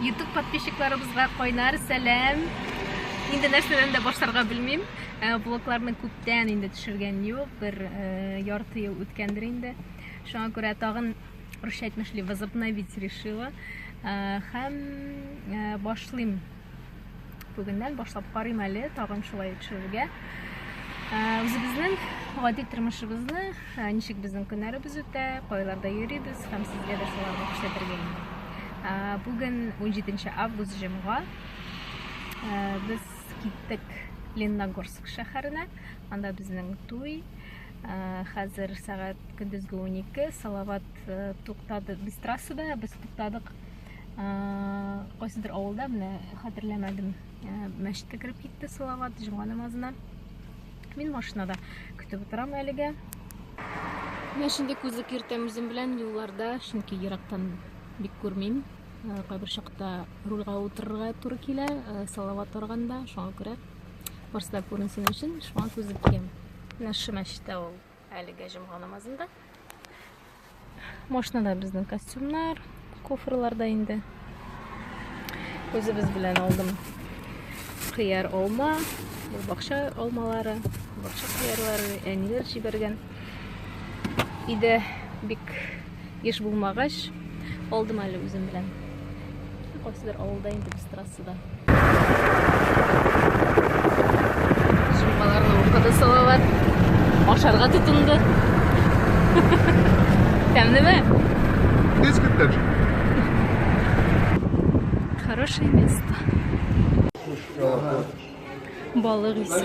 YouTube подписчикларыбызга койнар сәлем. Инде нәрсәдән дә башларга белмим. Блогларны күптән инде төшергән юк, бер ярты ел үткәндер инде. Шуңа күрә тагын русча әйтмешли возобновить решила. Һәм башлыйм. Бүгеннән башлап карыйм әле, тагын шулай төшерергә. Үзебезнең гади тормышыбызны, ничек безнең көннәребез үтә, кайларда йөрибез һәм сезгә дә шуларны күрсәтергә инде. Бүген 17 август җомга. Без киттек Лениногорск шәһәренә. Анда безнең туй. Хәзер сәгать көндезге 12. Салават туктады. Без трассада, без туктадык. Кайсыдыр авылда, менә хәтерләмәдем. Мәчеткә кереп китте Салават җомга намазына. Мин машинада көтеп утырам әлегә. Мен шундый күзлек йөртәм үзем белән юлларда, чөнки ерактан бик күрмим. Кайбер чакта рульга утырырга туры килә, Салават торганда, шуңа күрә барсы да күренсен өчен шуңа күзлек киям. Менә шу мәчеттә ул әлегә җомга намазында. Машинада безнең костюмнар, кофрларда инде. Үзебез белән алдым кыяр алма, бакча алмалары, бакча кыярлары, әниләр җибәргән. Иде бик еш булмагач, алдым әле үзем белән. Кайсыдыр авылда инде без трассада. Җомгаларны укыды Салават. Ашарга тотынды. Тәмлеме? Несколько. Хорошее место. Балык исе.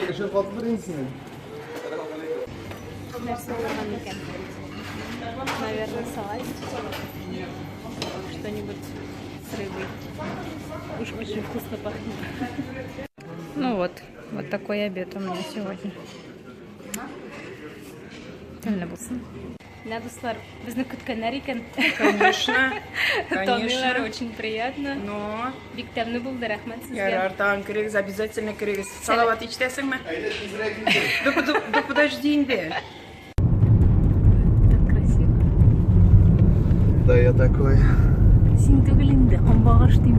Нәрсә булган икән? Наверное, салат. Что-нибудь с рыбой. Уж очень вкусно пахнет. Ну вот такой обед у меня сегодня. Тәмле булсын. Да, дуслар, безне көткәннәр икән. Конечно. Томилар, очень приятно. Но Бик тәмле булды, рәхмәт сезгә. ярар, тагын керегез, обязательно керегез. Салават ичтәсеңме? Да подожди инде. Так красиво. Да, я такой. Син түгел инде, амбагаш дим.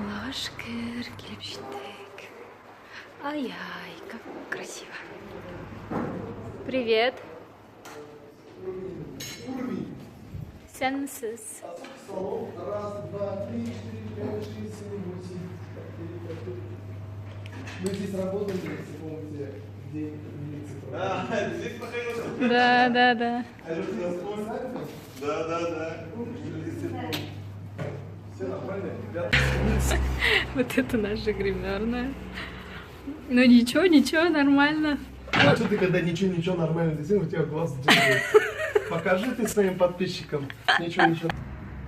Лашкер килеп җиттек. Ай-ай, как красиво. Привет. Сенсис. Раз, два, три, 4, 5, 6, 7, 8. Мы здесь работаем, если помните, день милиции. Здесь находился? Да. Да. Все нормально, ребята. Вот это наша гримерная. Ну ничего, нормально. А что ты, когда ничего нормально сделаешь, у тебя глаз дергается. Покажи ты своим подписчикам. Ничего.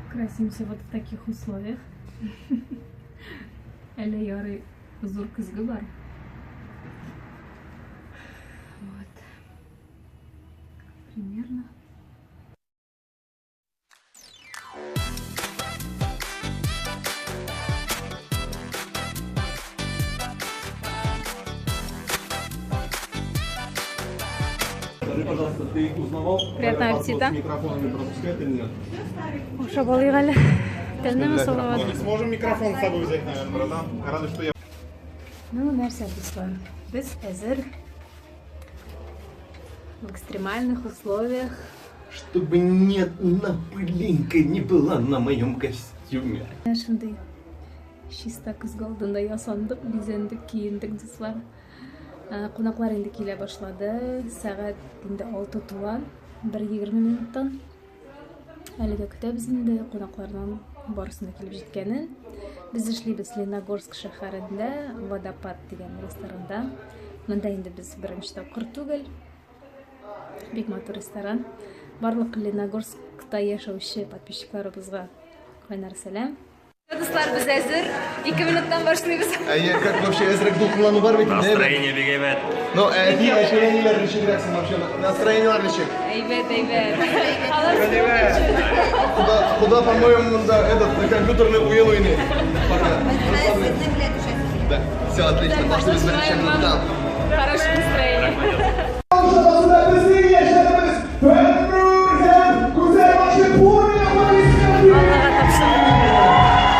Красимся вот в таких условиях. Әле ярый зур көзге бар. Вот. Примерно. Скажи, пожалуйста, ты их узнавал? Приятного аппетита. С микрофонами пропускают или нет? Ошо балык әле. Тәмлеме Салават? Мы не сможем микрофон с собой взять, наверное, братан. Я рада, что я... Ну, нәрсә дуслар. Без хәзер в экстремальных условиях. Чтобы нет пылинка не была на моем костюме. Шундый чиста көзге алдында ясандык, бизендик, кийиндик дуслар. Кунаклар инде килә башлады. Сәгать инде 6 тула. 1:20 минуттан. Әлегә көтәбез инде кунаклардан барысына килеп җиткәнен. Без эшлибез Лениногорск шәһәрендә, Водопад дигән ресторанда. Монда инде без беренче тапкыр түгел. Бик матур ресторан. Барлык Лениногорскта яшәүче подписчикларыбызга кайнар сәлам. Дуслар, без әзер 2 минуттан башлыйбыз. А я как вообще эзрак дулкулану бар бит? Настроение бегает. Ну, әшәләниләр ничек рәсем вообще? Настроениелар ничек? Әйбәт. Куда, по-моему, да, этот компьютерный уел уйны. Да, все отлично, пошли без врачебных там. Хорошее настроение. Аллаға тапшырдым.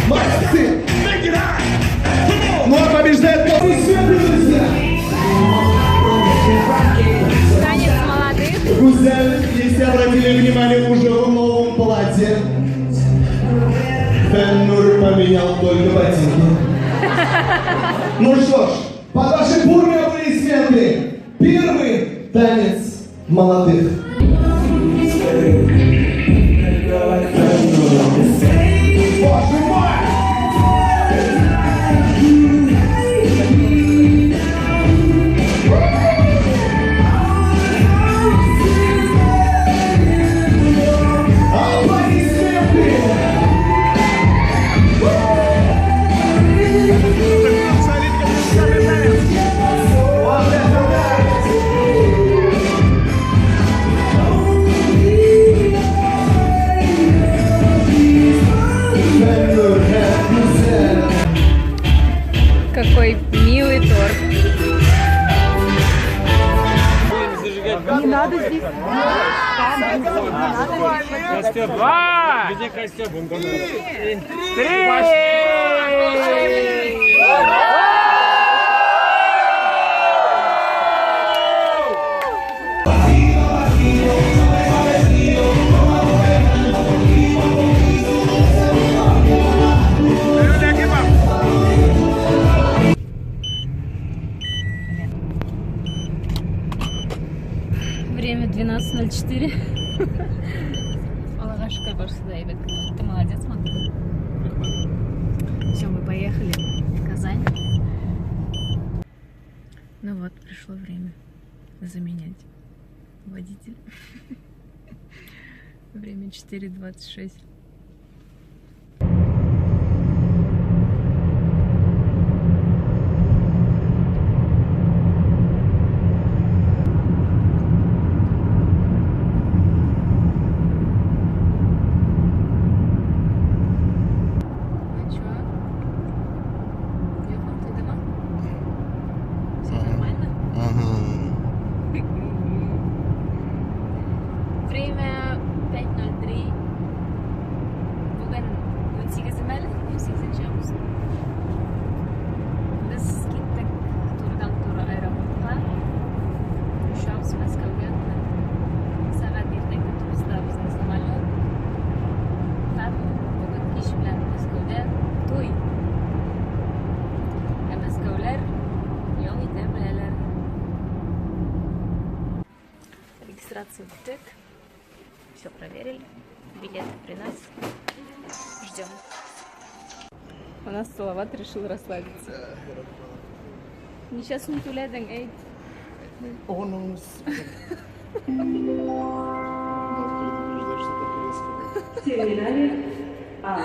Молодцы! Ну а побеждает друзья! Танец молодых. Гузель, если обратили внимание, уже в новом платье. Бен-Нур поменял только ботинки. Ну что ж, под ваши бурные аплодисменты, первый танец молодых. Боже мой! Какой милый торт. Не надо здесь. Костер. Два. Где костер? Три. Время 12:04. Аллаха шукр, Барсудаевик. Ты молодец, мама. Все, мы поехали в Казань. Ну вот, пришло время заменять водителя. Время 4:26. Время 5:03. Bugün 18 август. Biz gittik turdan tura aeroportga. Uçağımız Moskvaga. Saat ertaga turibizda bizni samolyot. Ham bugun ish bilan Moskvada to'y. Moskvalar yo'q edi bilalar. Регистрацию ТЭК. Все проверили. Билеты при нас. Ждем. У нас Салават решил расслабиться. Сейчас он тулядың, эй. В терминале А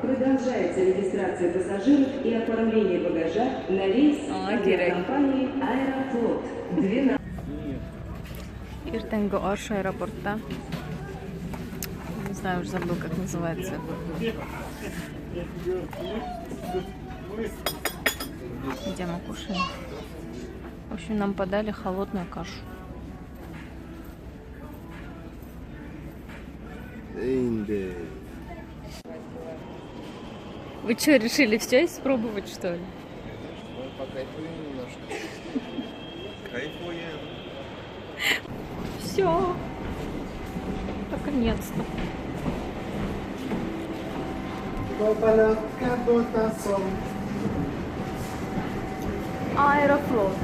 продолжается регистрация пассажиров и оформление багажа на рейс авиакомпании «Аэрофлот». 12. Иртенго Ош аэропорта. Не знаю, уже забыл, как называется. Где мы кушаем? В общем, нам подали холодную кашу. Вы что, решили все испробовать, что ли? Покайфуем немножко. Кайфуем. Все. Наконец-то. Аэрофлот.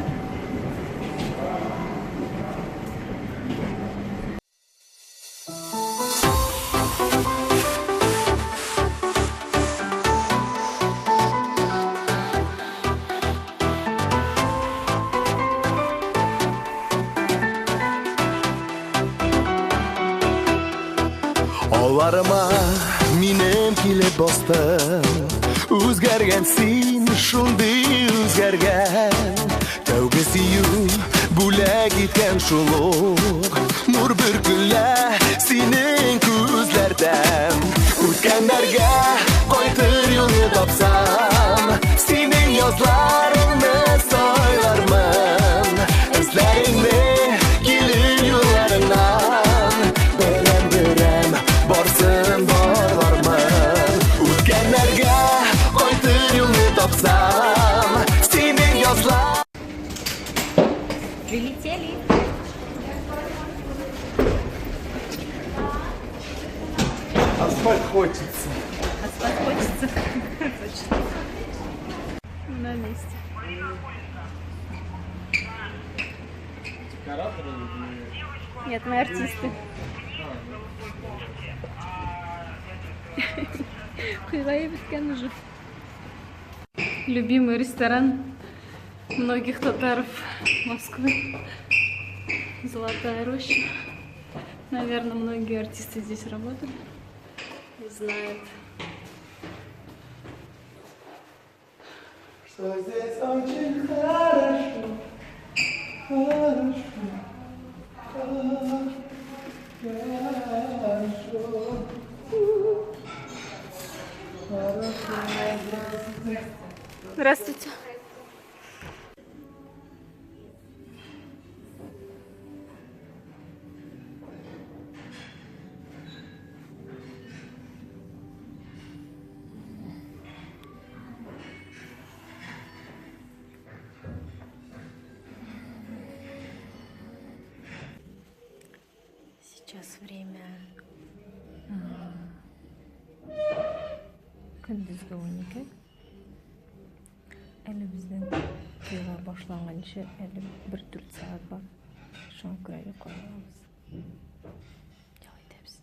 Olarıma minem kile bostım O'zgargansin shunday o'zgargan Tavgasiyu bo'lak etgan shuluq Nur bir kunlar sening ko'zlardan O'tganlarga qaytir yo'lni topsam Sening yozlaringni soylarman Izlaringni kelin yo'llaringdan Biram-biram borsin borlarman А спать хочется. На месте. Нет, мы артисты. Куйвай біткен уже. Любимый ресторан многих татаров Москвы. Золотая роща. Наверное, многие артисты здесь работали и знают. Что здесь очень хорошо, хорошо, хорошо. Здравствуйте. Сейчас время күндүзгү 12. Әлі біздің тойға башланғанша әлі 1-4 сағат бар. Шоң көрәге қоймамыз. Жалайтабыз.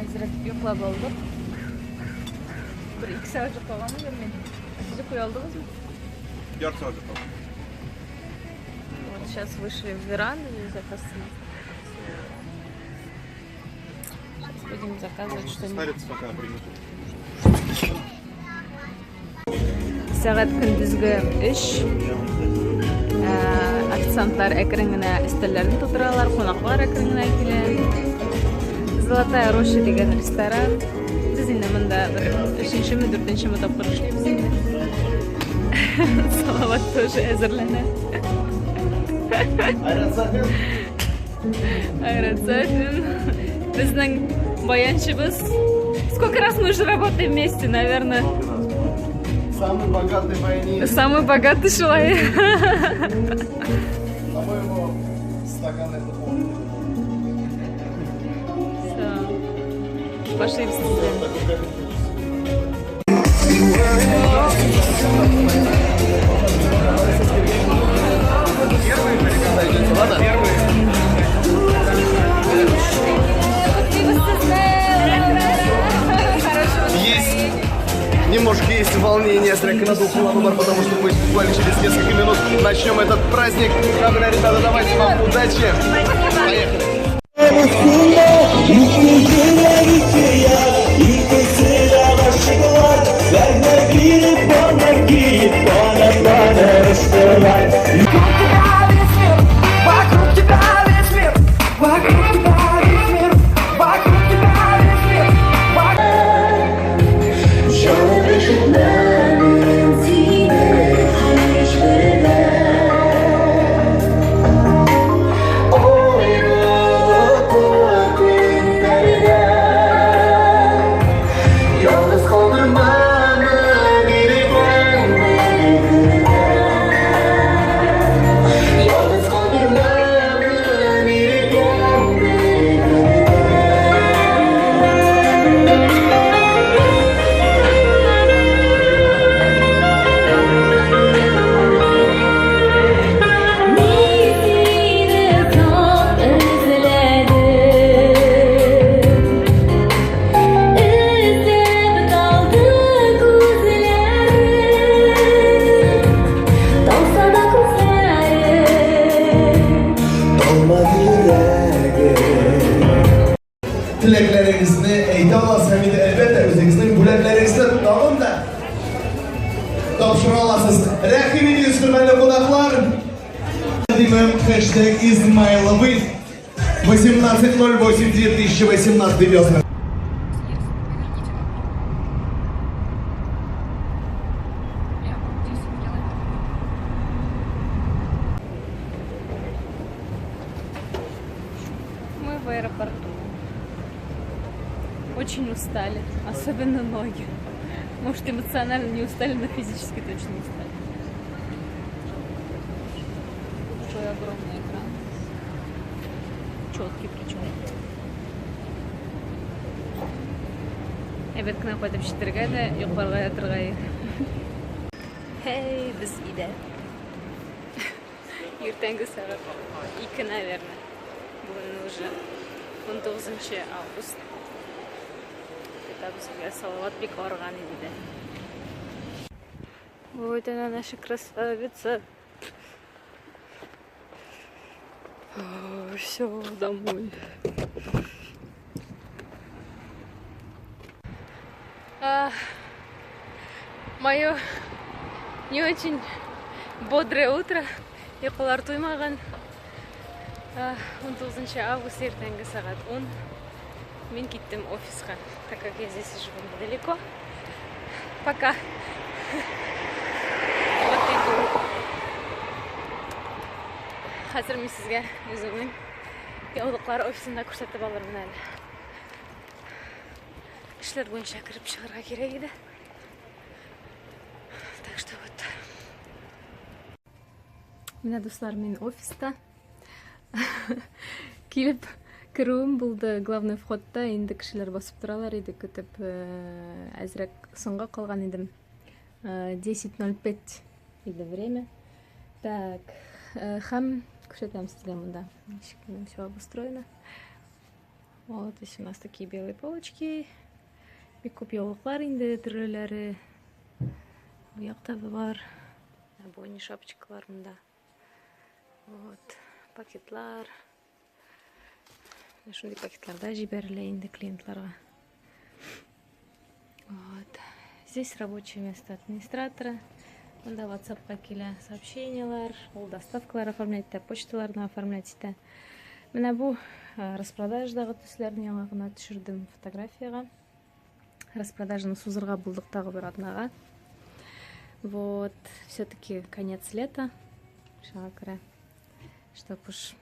Әзірет ұйықлап алдық. 1-2 сағат жоқ қалғаны көрмен. Сіз ұйықлай алдыңыз мы? 4 saat kaldı. Вот сейчас вышли в веранду и заказываем. Сейчас будем заказывать что-нибудь. Старец пока принесут. Сағат күндізгі 3. Официантлар әкіріңіне істелерін тұтыралар, қонақлар әкіріңіне келен. Золотая роща деген ресторан. Біз енді мұнда 3-ші, 4-ші тапқыр ішлейміз енді. Салават тоже әзірләнә. Айрат Сафин. Біздің баяншыбыз. Сколько раз мы уже работаем вместе, наверное? Самый богатый баянист. Самый богатый человек. По-моему, стакан это полный. Все. Пошли в студию. Есть, немножко есть волнение, зряка на духу ладудар, потому что мы буквально через несколько минут начнем этот праздник. Добрые ребята, давайте вам удачи. Поехали. Tileklerinizni ayta olasiz hamda albatta o'zingizning bularlaringizni davom da topshira olasiz. Rahimingiz hurmatli qonaqlar. Хэштег Измайловы 18.08.2018 deb yozing. Мы в аэропорту. Очень устали, особенно ноги. Может, эмоционально не устали, но физически точно устали. Большой огромный экран. Четкий причем. Evet, kına koydum şittirge de yukarıga yatırgayı. Hey, biz ide. Ertengi saat 2, наверное. Bugün уже 19 avgust. Это bizga Салаватбек барган edi. Вот она, наша красавица. Все, домой. Мое не очень бодрое утро. Йоколар туймаган. 19 август, эртеңги саат 10. Мен кеттім офисқа, так как я здесь живу недалеко. Пока. Вот иду. Қазір мен сізге өзімнің яулықлар офисында көрсетіп алырмын әлі. Ішлер бойынша кіріп шығарға керек еді. Так что вот. Міне достар, мен офиста. Келіп кіруім болды главный входта. Енді кішілер басып тұралар еді, күтіп әзірек соңға қалған едім. 10:05 еді время. Так, хам көрсетем сізге мұнда. Все обустроено. Вот здесь у нас такие белые полочки. Бик көп яулыклар инде түрлеләре. Бу якта бар. Бойни шапочкалар мында. Вот, пакетлар. Шундай пакетларда жиберелә инде клиентларга. Вот. Здесь рабочее место администратора. Мында WhatsApp-ка килә сообщениялар, ул доставкалар оформлять, почталарны оформлять итә. Менә бу распродаждагы төсләрне яңа гына төшердем фотографияга. Распродажаны сузырга булдык тагы бер атнага. Вот, все-таки конец лета. Шуңа күрә, чтоб уж,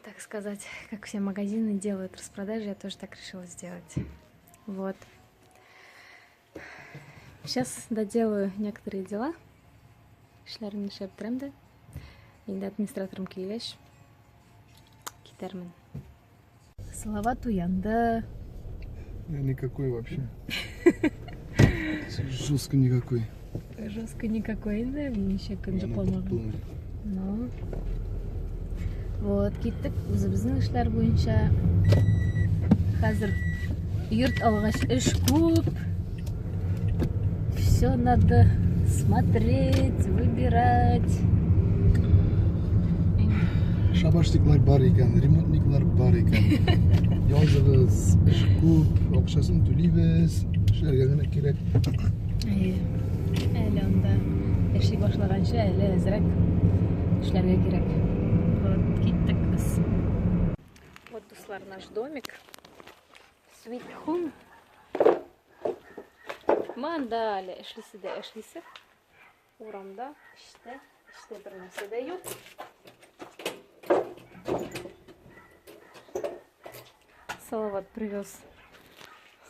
так сказать, как все магазины делают распродажи, я тоже так решила сделать. Вот. Сейчас доделаю некоторые дела. Эшләрне эшләп торам да. Инде администраторым килгәч китәрмен. Салават уянды. Никакой вообще. Жестко никакой. Жестко никакой, да? Еще көнде калмаган. Ну. Вот, киттек үзебезнең эшләр буенча. Хәзер йорт алгач эш күп. Все надо смотреть, выбирать. Шабашниклар бар икән, ремонтниклар бар икән. Языгыз, эш күп, акчасын түлибез, эшләргә генә кирәк. Әле анда эшли башлаганча әле әзрәк эшләргә кирәк. Вот, киттек без. Вот, дуслар, наш домик. Sweet home. Манда әле эшлисе дә эшлисе. Урамда, эштә бер нәрсә дә юк. Салават привез.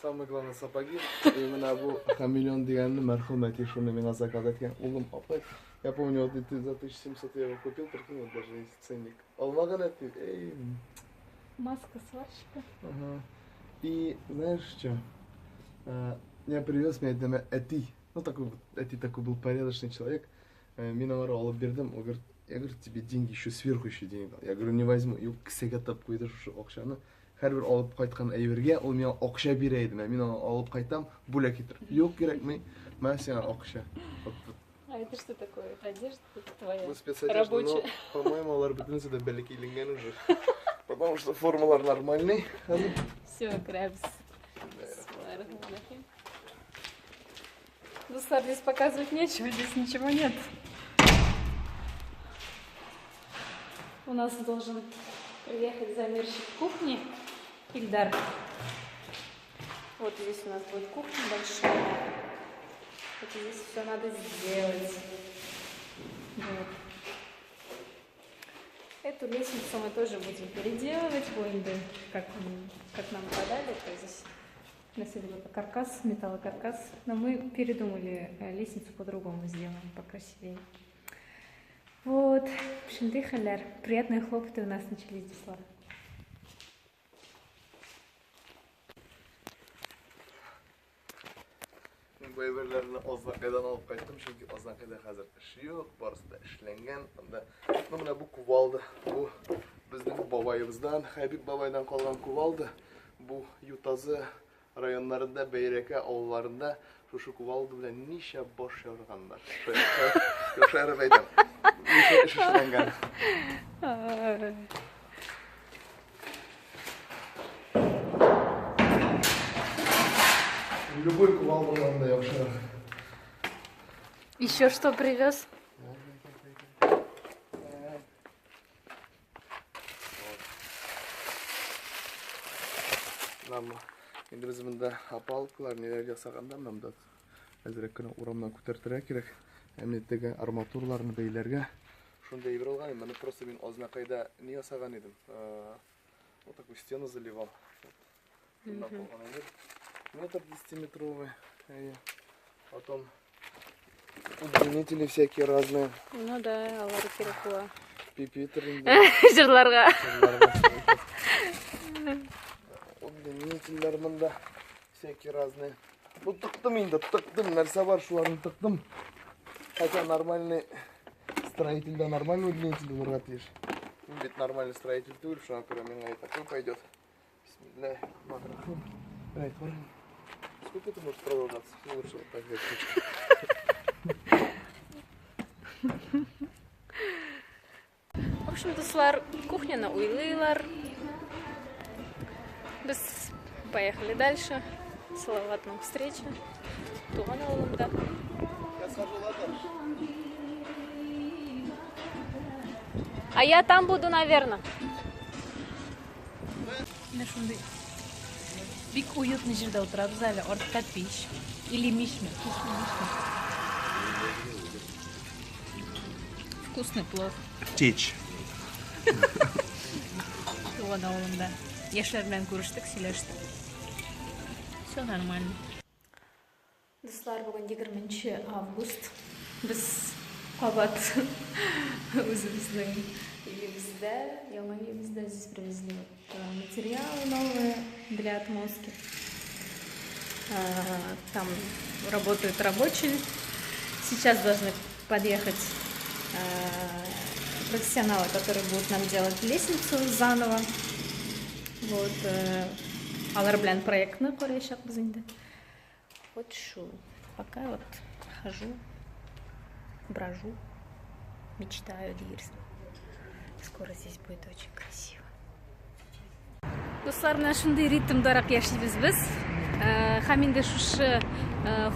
Самое главное сапоги. Именно бу хамелеон дигәнне мәрхүм әти шуны миңа заказ иткән. Улым, апа, я помню, вот ты за 1700 евро купил, прикинь, вот даже есть ценник. Алмаган әти, эй. Маска сварщика. Ага. И знаешь что? Я привез мне это Эти. Ну такой вот, Эти такой был порядочный человек. Мен аңара алып бердім. Он говорит, я говорю, тебе деньги еще сверху еще денег дал. Я говорю, не возьму. И кісеге тап қойды шу ақшаны. Әрбір алып қайтқан әйберге ол мен ақша берейді. Мен алып қайтам, бөлек кетір. Yok керек мен сен ақша. А это что такое? Одежда твоя? Bu спецодежда, но, по-моему, олар бүтінсі де бәлікейленген уже. Потому что формалар нормальный. Все, крабс. Дуслар, здесь показывать нечего, здесь ничего нет. У нас должен приехать замерщик кухни, Ильдар. Вот здесь у нас будет кухня большая. Вот здесь все надо сделать. Вот. Эту лестницу мы тоже будем переделывать, как нам подали. То здесь у нас это каркас, металлокаркас. Но мы передумали, лестницу по-другому сделаем, покрасивее. Вот, шинды халяр. Приятные хлопоты у нас начались, Дислав. Көйберлерін Ознакайдан алып қайттым, çünkü Oznakayda hazır işi yok, barısı da işlengen. Mına bu kuvaldı, bu bizden babayımızdan, Habib babaydan kalgan kuvaldı. Bu Yutazı rayonlarında, Beyreke avlarında şu kuvaldı bilen nişe boş yorganlar. Yaşarı beyden, nişe işlengen. Любой кувал был я уже. Еще что привез? Нам индиризминде апалкалар нелер жасаганда мындай азырык кына урамдан көтөртүрө керек. Эмнеттеги арматураларын бейлерге ушундай бир алган. Мен просто мен Ознакайда не жасаган едим. Вот такую стену заливал. Метр 10-метровый. Потом удлинители всякие разные. Ну да, алар керек була. Пипитеринде. Жырларга. Удлинителер мында всякие разные. Bu tıktım indi, tıktım. Nerse var şuların tıktım. Хотя нормальный строитель, да, нормальный удлинитель ургатыш. Ведь нормальный строитель тур, что на меня такой пойдет. Бисмиллахиррахманиррахим. Сколько ты можешь продолжаться? Лучше вот так вот. В общем, достлар кухняны уйлыйлар. Біз поехали дальше. Салават нам встреча. Туған ауылында. Я схожу ладно. А я там буду, наверное. Бик уютный жерде отырабыз әлі, артқа пеш. Или мишме. Вкусный плов. Течь. Туған ауылында. Яшьләр белән күрештек, сөйләштек. Все нормально. Достар, бүгін 20 август. Біз қабат өзіміздің үйімізде, яңа үйімізде здесь привезли материалы новые для отмостки. Там работают рабочие. Сейчас должны подъехать профессионалы, которые будут нам делать лестницу заново. Вот. Алар белән проектны караячакбыз инде. Вот шу. Пока вот хожу, брожу, мечтаю дирс. Скоро здесь будет очень красиво. Достар, менә шундый ритмдарак яшибез без. Һәм инде шушы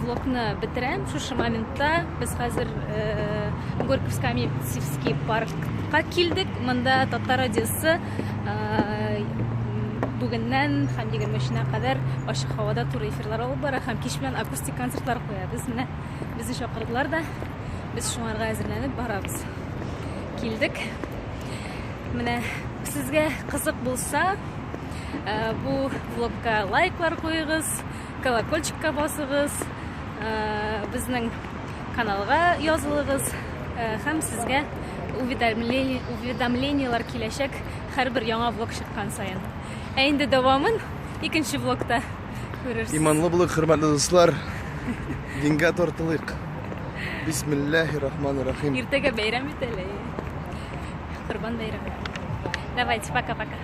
влогны бетерәм. Шушы моментта без хәзер Горьковско-Миссисипский паркка килдек. Монда Татар радиосы бүгеннән һәм 23-на кадәр ачык һавада туры эфирлар алып бара һәм кич белән акустик концертлар куябыз. Менә безне чакырдылар да. Без шуңарга әзерләнеп барабыз. Килдек. Менә сезгә кызык булса, бу влогка лайклар куегыз, колокольчикка басыгыз, безнең каналга язылыгыз һәм сезгә уведомлениялар киләчәк һәрбер яңа влог чыккан саен. Инде дәвамын икенче влогта күрерсез. Иманлы булык, хөрмәтле дуслар. Дингә тартылык. Бисмиллахиррахманиррахим. Иртәгә бәйрәм итәләр. Курбан бәйрәме. Давайте, пока-пока.